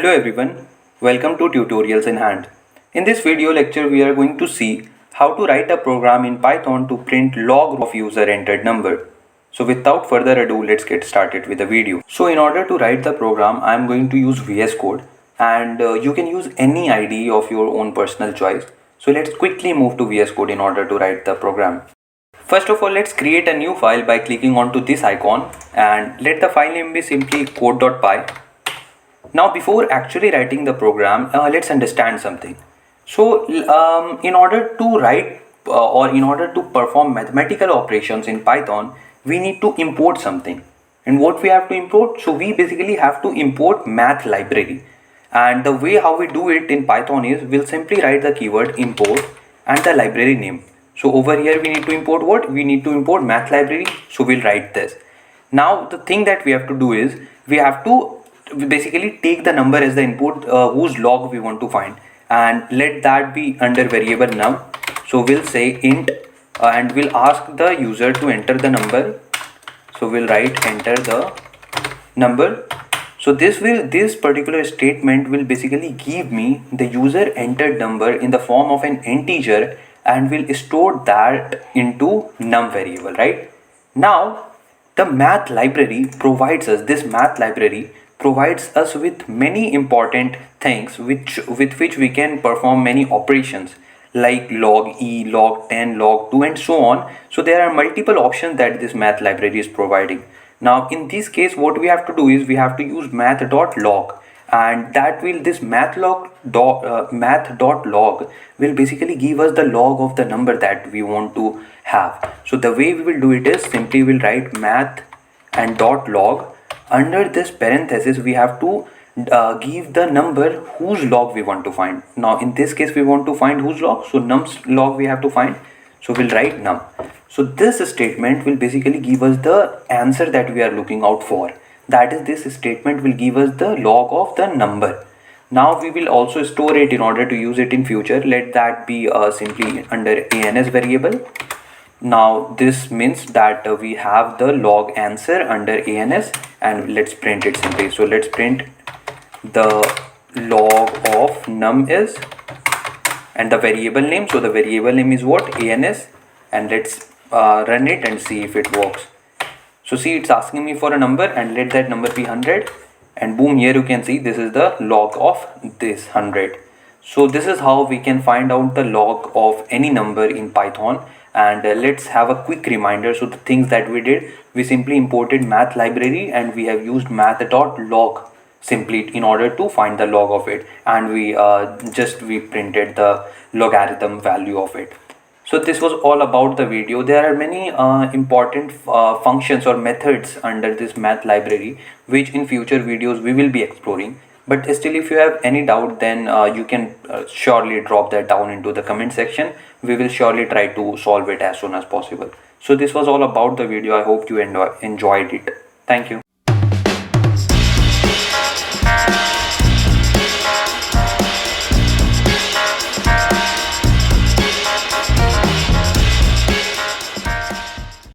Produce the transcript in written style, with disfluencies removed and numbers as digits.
Hello everyone, welcome to Tutorials in Hand. In this video lecture we are going to see how to write a program in Python to print log of user entered number. So without further ado, let's get started with the video. So in order to write the program, I am going to use VS Code and you can use any IDE of your own personal choice. So let's quickly move to VS Code in order to write the program. First of all, let's create a new file by clicking onto this icon and let the file name be simply code.py. Now before actually writing the program, let's understand something. So in order to write or in order to perform mathematical operations in Python, we need to import something. And what we have to import? So we basically have to import math library. And the way how we do it in Python is we'll simply write the keyword import and the library name. So over here we need to import what? We need to import math library. So we'll write this. Now the thing that we have to do is we have to basically take the number as the input whose log we want to find, and let that be under variable num. So we'll say int and we'll ask the user to enter the number. So we'll write enter the number. So this particular statement will basically give me the user entered number in the form of an integer and will store that into num variable, right? Now the math library provides us with many important things with which we can perform many operations like log e, log 10, log 2 and so on. So there are multiple options that this math library is providing. Now in this case what we have to do is we have to use math.log, and that will this math.log will basically give us the log of the number that we want to have. So the way we will do it is simply we'll write math and .log. Under this parenthesis we have to give the number whose log we want to find. Now in this case we want to find whose log, so num's log we have to find. So we'll write num. So this statement will basically give us the answer that we are looking out for. That is, this statement will give us the log of the number. Now we will also store it in order to use it in future. Let that be simply under ans variable. Now this means that we have the log answer under ans, and let's print it simply. So let's print the log of num is and the variable name. So the variable name is what? Ans, and let's run it and see if it works. So see, it's asking me for a number and let that number be 100, and boom, here you can see this is the log of this 100. So this is how we can find out the log of any number in Python. And let's have a quick reminder. So the things that we did, we simply imported math library and we have used math.log simply in order to find the log of it, and we printed the logarithm value of it. So this was all about the video. There are many important functions or methods under this math library which in future videos we will be exploring. But still, if you have any doubt, then you can surely drop that down into the comment section. We will surely try to solve it as soon as possible. So this was all about the video. I hope you enjoyed it. Thank you.